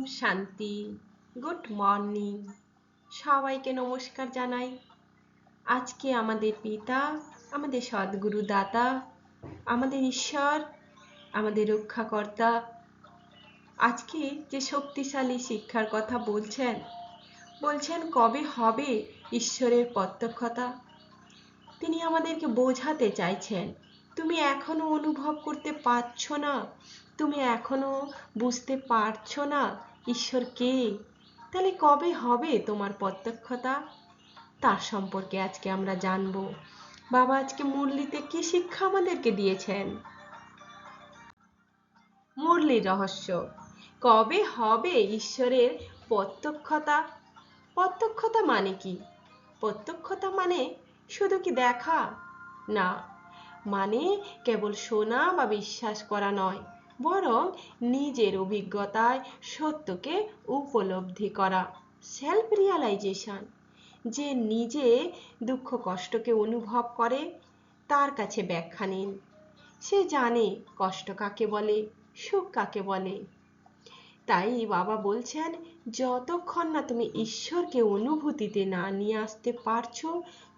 শান্তি। Good morning. সবাইকে নমস্কার জানাই। আজকে আমাদের পিতা, আমাদের সদ্গুরু দাতা, আমাদের ঈশ্বর, আমাদের রক্ষাকর্তা আজকে যে শক্তিশালী শিক্ষার কথা বলছেন কবে হবে ঈশ্বরের প্রত্যক্ষতা। তিনি আমাদেরকে বোঝাতে চাইছেন, তুমি এখনো অনুভব করতে পারছো না, তুমি এখনো বুঝতে পারছো না ঈশ্বর কে, তাহলে কবে হবে তোমার প্রত্যক্ষতা। তার সম্পর্কে আজকে আমরা জানবো। বাবা আজকে মুরলিতে কি শিক্ষা আমাদেরকে দিয়েছেন। মুরলির রহস্য, কবে হবে ঈশ্বরের প্রত্যক্ষতা। প্রত্যক্ষতা মানে কি? প্রত্যক্ষতা মানে শুধু কি দেখা না, মানে কেবল শোনা বা বিশ্বাস করা নয়, বরং নিজের অভিজ্ঞতায় সত্যকে উপলব্ধি করা, সেলফ রিয়ালাইজেশন। যে নিজে দুঃখ কষ্টকে অনুভব করে তার কাছে ব্যাখ্যা নিন। সে জানে কষ্ট কাকে বলে, সুখ কাকে বলে। তাই বাবা বলছেন, যতক্ষণ না তুমি ঈশ্বরকে অনুভূতিতে না নিয়ে আসতে পারছো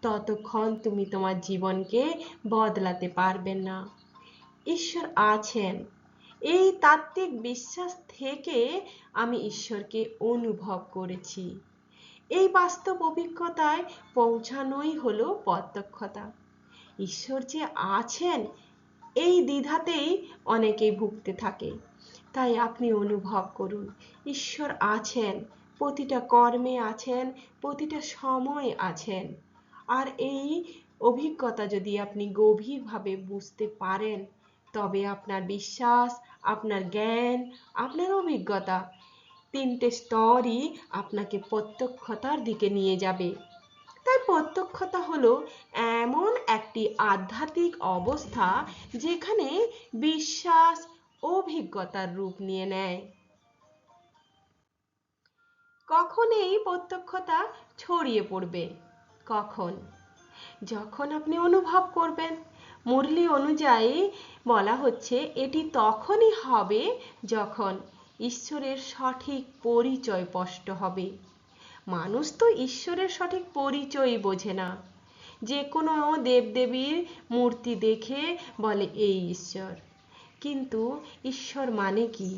ততক্ষণ তুমি তোমার জীবনকে বদলাতে পারবে না। ঈশ্বর আছেন, এই তাত্ত্বিক বিশ্বাস থেকে আমি ঈশ্বরকে অনুভব করেছি। এই বাস্তব অভিজ্ঞতায় পৌঁছানোই হলো প্রত্যক্ষতা। ঈশ্বর যে আছেন এই দ্বিধাতেই অনেকেই ভুগতে থাকে। তাই আপনি অনুভব করুন, ঈশ্বর আছেন, প্রতিটা কর্মে আছেন, প্রতিটা সময় আছেন। আর এই অভিজ্ঞতা যদি আপনি গভীরভাবে বুঝতে পারেন তবে আপনার বিশ্বাস, আপনার জ্ঞান, আপনার অভিজ্ঞতা, তিনটে স্তরই আপনাকে প্রত্যক্ষতার দিকে নিয়ে যাবে। তাই প্রত্যক্ষতা হলো এমন একটি আধ্যাত্মিক অবস্থা যেখানে বিশ্বাস অভিজ্ঞতার রূপ নিয়ে নেয়। কখন এই প্রত্যক্ষতা ছড়িয়ে পড়বে? কখন? যখন আপনি অনুভব করবেন। মুরলি অনুযায়ী বলা হচ্ছে এটি তখনই হবে যখন ঈশ্বরের সঠিক পরিচয় স্পষ্ট হবে। মানুষ তো ঈশ্বরের সঠিক পরিচয় বোঝে না। যে কোনো দেবদেবীর মূর্তি দেখে বলে এই ঈশ্বর, কিন্তু ঈশ্বর মানে কি?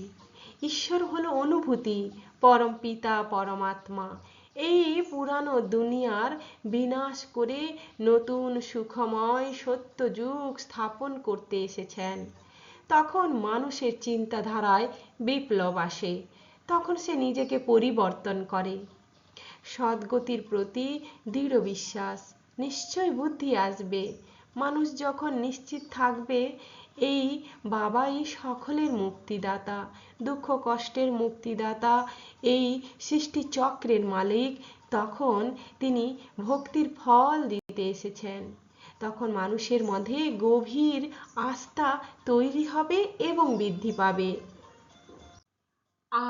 ঈশ্বর হলো অনুভূতি, পরম পিতা, পরমাত্মা এই পুরানো দুনিয়ার বিনাশ করে নতুন সুখময় সত্য যুগ স্থাপন করতে এসেছেন। তখন মানুষের চিন্তাধারায় বিপ্লব আসে, তখন সে নিজেকে পরিবর্তন করে। সদ্গতির প্রতি দৃঢ় বিশ্বাস, নিশ্চয় বুদ্ধি আসবে। মানুষ যখন নিশ্চিত থাকবে এই বাবাই সকলের মুক্তিদাতা, দুঃখ কষ্টের মুক্তিদাতা, এই সৃষ্টি চক্রের মালিক, তখন তিনি ভক্তির ফল দিতে এসেছেন। তখন মানুষের মধ্যে গভীর আস্থা তৈরি হবে এবং বৃদ্ধি পাবে।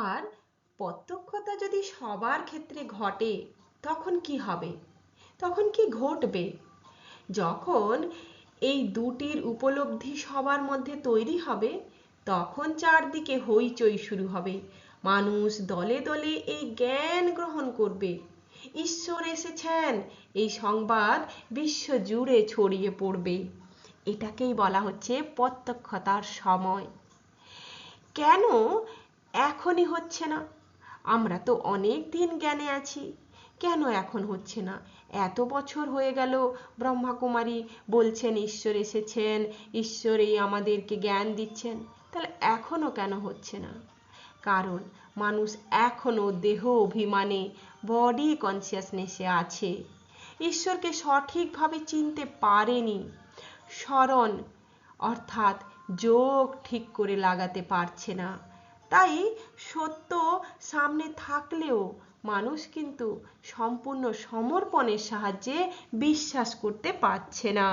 আর প্রত্যক্ষতা যদি সবার ক্ষেত্রে ঘটে তখন কি হবে? তখন কি ঘটবে? যখন এই দুটির উপলব্ধি সবার মধ্যে তৈরি হবে তখন চারদিকে হইচই শুরু হবে। মানুষ দলে দলে এই জ্ঞান গ্রহণ করবে, ঈশ্বর এসেছেন এই সংবাদ বিশ্ব জুড়ে ছড়িয়ে পড়বে। এটাকেই বলা হচ্ছে প্রত্যক্ষতার সময়। কেন এখনই হচ্ছে না? আমরা তো অনেক দিন জ্ঞানে আছি, কেন এখন হচ্ছে না? এত বছর হয়ে গেল ব্রহ্মাকুমারী বলছেন ঈশ্বর এসেছেন, ঈশ্বরই আমাদেরকে জ্ঞান দিচ্ছেন, তাহলে এখনো কেন হচ্ছে না? কারণ মানুষ এখনো দেহ অভিমানে, বডি কনসিয়াসনেসে আছে, ঈশ্বরকে সঠিকভাবে চিনতে পারেনি, স্মরণ অর্থাৎ যোগ ঠিক করে লাগাতে পারছে না। তাই সত্য সামনে থাকলেও মানুষ কিন্তু সম্পূর্ণ সমর্পণের সাহায্যে বিশ্বাস করতে পারছে না।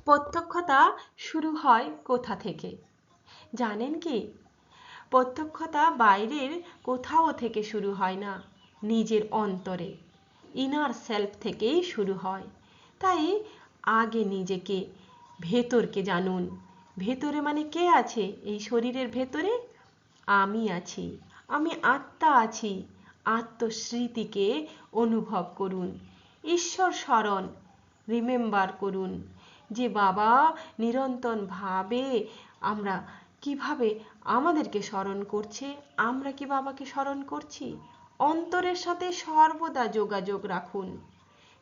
প্রত্যক্ষতা শুরু হয় কোথা থেকে জানেন কি? প্রত্যক্ষতা বাইরের কোথাও থেকে শুরু হয় না, নিজের অন্তরে, ইনার সেলফ থেকেই শুরু হয়। তাই আগে নিজেকে, ভেতরকে জানুন। ভেতরে মানে কে আছে এই শরীরের ভেতরে? আমি আছি, আমি আত্মা আছি। আত্মস্মৃতিকে অনুভব করুন। ঈশ্বর স্মরণ রিমেম্বার করুন যে বাবা নিরন্তর ভাবে আমরা কিভাবে আমাদেরকে স্মরণ করছে, আমরা কি বাবাকে স্মরণ করছি। অন্তরের সাথে সর্বদা যোগাযোগ রাখুন।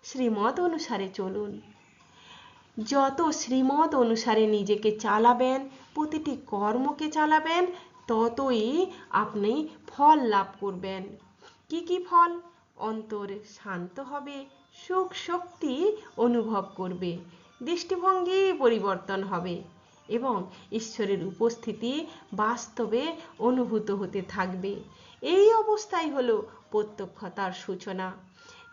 শ্রীমত অনুসারে চলুন। যত শ্রীমত অনুসারে নিজেকে চালাবেন, প্রতিটি কর্মকে চালাবেন, ততই আপনি ফল লাভ করবেন। কি কি ফল? অন্তর শান্ত হবে, সুখ শক্তি অনুভব করবে, দৃষ্টিভঙ্গি পরিবর্তন হবে এবং ঈশ্বরের উপস্থিতি বাস্তবে অনুভূত হতে থাকবে। এই অবস্থাই হলো প্রত্যক্ষতার সূচনা,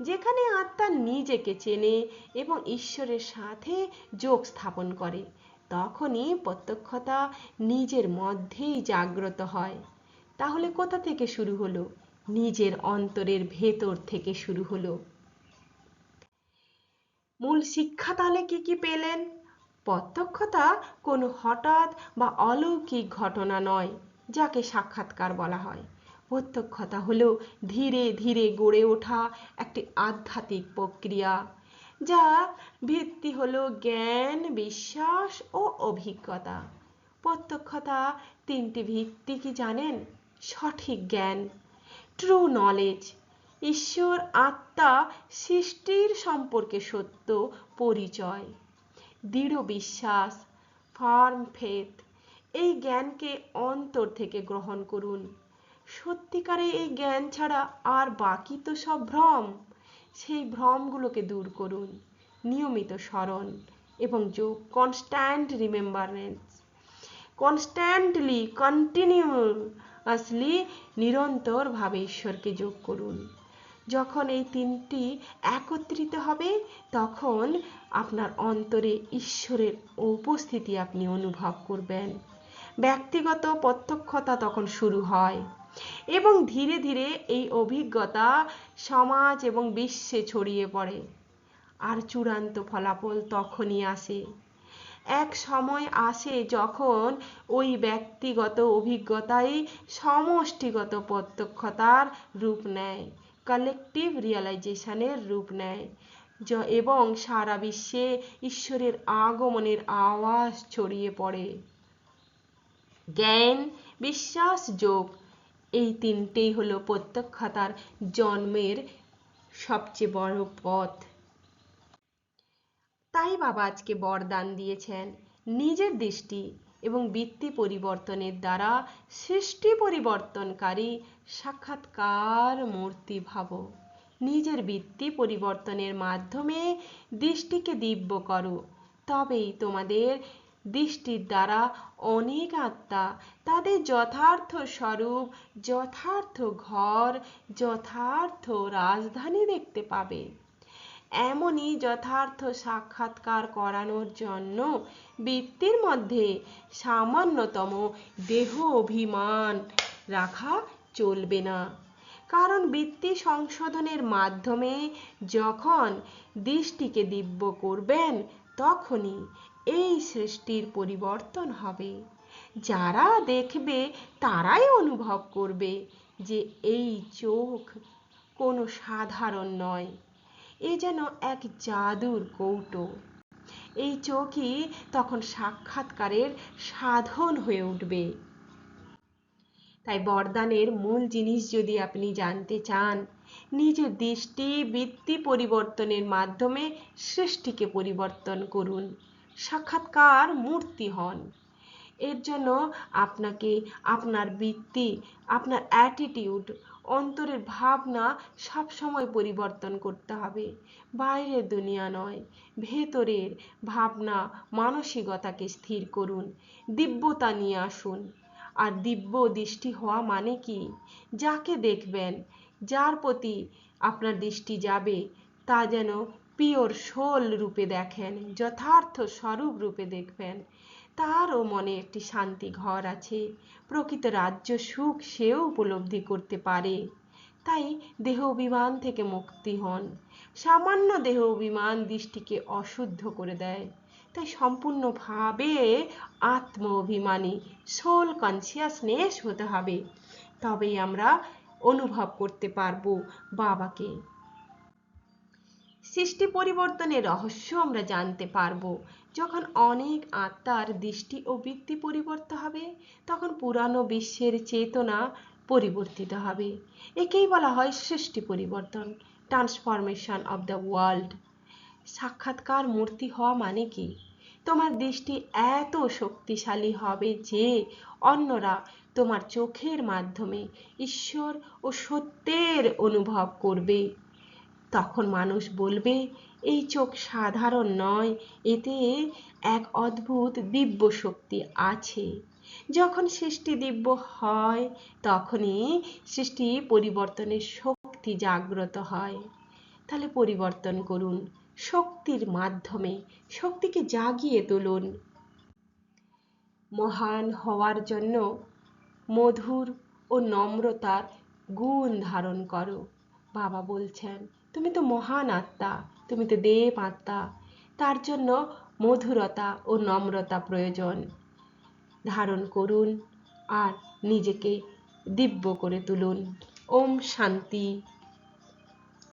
যেখানে আত্মা নিজেকে চেনে এবং ঈশ্বরের সাথে যোগ স্থাপন করে। তখনই প্রত্যক্ষতা নিজের মধ্যেই জাগ্রত হয়। তাহলে কোথা থেকে শুরু হলো? নিজের অন্তরের ভেতর থেকে শুরু হলো। মূল শিক্ষা তাহলে কি কি পেলেন? প্রত্যক্ষতা কোনো হঠাৎ বা অলৌকিক ঘটনা নয় যাকে সাক্ষাৎকার বলা হয়। প্রত্যক্ষতা হলো ধীরে ধীরে গড়ে ওঠা একটি আধ্যাত্মিক প্রক্রিয়া, যা ভিত্তি হলো জ্ঞান, বিশ্বাস ও অভিজ্ঞতা। প্রত্যক্ষতা তিনটি ভিত্তি কি জানেন? সঠিক জ্ঞান, ট্রু নলেজ, ঈশ্বর, আত্মা, সৃষ্টির সম্পর্কে সত্য পরিচয়, দৃঢ় বিশ্বাস, ফার্ম ফেথ। এই জ্ঞানকে অন্তর থেকে গ্রহণ করুন। সত্যিকারে এই জ্ঞান ছাড়া আর বাকি তো সব ভ্রম। সেই ভ্রমগুলোকে দূর করুন। নিয়মিত স্মরণ এবং যোগ, কনস্ট্যান্ট রিমেম্বারেন্স, কনস্ট্যান্টলি কন্টিনিউয়াসলি নিরন্তরভাবে ঈশ্বরকে যোগ করুন। যখন এই তিনটি একত্রিত হবে, তখন আপনার অন্তরে ঈশ্বরের উপস্থিতি আপনি অনুভব করবেন। ব্যক্তিগত প্রত্যক্ষতা তখন শুরু হয় এবং ধীরে ধীরে এই অভিজ্ঞতা সমাজ এবং বিশ্বে ছড়িয়ে পড়ে। আর চূড়ান্ত ফলাফল তখনই আসে। এক সময় আসে যখন ওই ব্যক্তিগত অভিজ্ঞতাই সমষ্টিগত প্রত্যক্ষতার রূপ নেয়, কালেকটিভ রিয়েলাইজেশনের রূপ নেয় এবং সারা বিশ্বে ঈশ্বরের আগমনের আওয়াজ ছড়িয়ে পড়ে। জ্ঞান, বিশ্বাস, যোগ, এই তিনটেই হলো প্রত্যক্ষতার জন্মের সবচেয়ে বড় পথ। তাই বাবা আজকে বরদান দিয়েছেন, নিজের দৃষ্টি এবং বৃত্তি পরিবর্তনের দ্বারা সৃষ্টি পরিবর্তনকারী সাক্ষাৎকার মূর্তি ভাবো। নিজের বৃত্তি পরিবর্তনের মাধ্যমে দৃষ্টিকে দিব্য করো, তবেই তোমাদের দৃষ্টির দ্বারা অনেক আত্মা তাদের যথার্থ স্বরূপ, যথার্থ ঘর, যথার্থ রাজধানী দেখতে পাবে। এমনই যথার্থ সাক্ষাৎকার করানোর জন্য বৃত্তির মধ্যে সামান্যতম দেহ অভিমান রাখা চলবে না। কারণ বৃত্তি সংশোধনের মাধ্যমে যখন দৃষ্টিকে দিব্য করবেন, তখনই এই সৃষ্টির পরিবর্তন হবে। যারা দেখবে তারাই অনুভব করবে যে এই চোখ কোনো সাধারণ নয়, এ যেন এক জাদুর কৌটো। এই চোখই তখন সাক্ষাৎকারের সাধন হয়ে উঠবে। তাই বরদানের মূল জিনিস যদি আপনি জানতে চান, নিজের দৃষ্টি বৃত্তি পরিবর্তনের মাধ্যমে সৃষ্টিকে পরিবর্তন করুন, সাক্ষাৎকার মূর্তি হন। এর জন্য আপনাকে আপনার বৃত্তি, আপনার অ্যাটিটিউড, অন্তরের ভাবনা সবসময় পরিবর্তন করতে হবে। বাইরের দুনিয়া নয়, ভেতরের ভাবনা মানসিকতাকে স্থির করুন, দিব্যতা নিয়ে আসুন। আর দিব্য দৃষ্টি হওয়া মানে কি? যাকে দেখবেন, যার প্রতি আপনার দৃষ্টি যাবে, তা যেন পিওর সোল রূপে দেখেন, যথার্থ স্বরূপ রূপে দেখবেন। তারও মনে একটি শান্তি ঘর আছে, প্রকৃত রাজ্য সুখ সেও উপলব্ধি করতে পারে। তাই দেহ অভিমান থেকে মুক্তি হন। সামান্য দেহ অভিমান দৃষ্টিকে অশুদ্ধ করে দেয়। তাই সম্পূর্ণভাবে আত্ম অভিমানী সোল কনসিয়াসনেস হতে হবে, তবেই আমরা অনুভব করতে পারবো বাবাকে। সৃষ্টি পরিবর্তনের রহস্য আমরা জানতে পারবো যখন অনেক আত্মার দৃষ্টি ও বৃত্তি পরিবর্তন হবে, তখন পুরানো বিশ্বের চেতনা পরিবর্তিত হবে। একেই বলা হয় সৃষ্টি পরিবর্তন, ট্রান্সফরমেশন অব দ্য ওয়ার্ল্ড। সাক্ষাৎকার মূর্তি হওয়া মানে কি? তোমার দৃষ্টি এত শক্তিশালী হবে যে অন্যরা তোমার চোখের মাধ্যমে ঈশ্বর ও সত্যের অনুভব করবে। তখন মানুষ বলবে, এই চোখ সাধারণ নয়, এতে এক অদ্ভুত দিব্য শক্তি আছে। যখন সৃষ্টি দিব্য হয় তখনই সৃষ্টি পরিবর্তনের শক্তি জাগ্রত হয়। তাহলে পরিবর্তন করুন শক্তির মাধ্যমে, শক্তিকে জাগিয়ে তুলুন। মহান হওয়ার জন্য মধুর ও নম্রতার গুণ ধারণ করো। বাবা বলছেন, তুমি তো মহান আত্মা, তুমি তো দেব আত্মা, তার জন্য মধুরতা ও নম্রতা প্রয়োজন। ধারণ করুন আর নিজেকে দিব্য করে তুলুন। ওম শান্তি।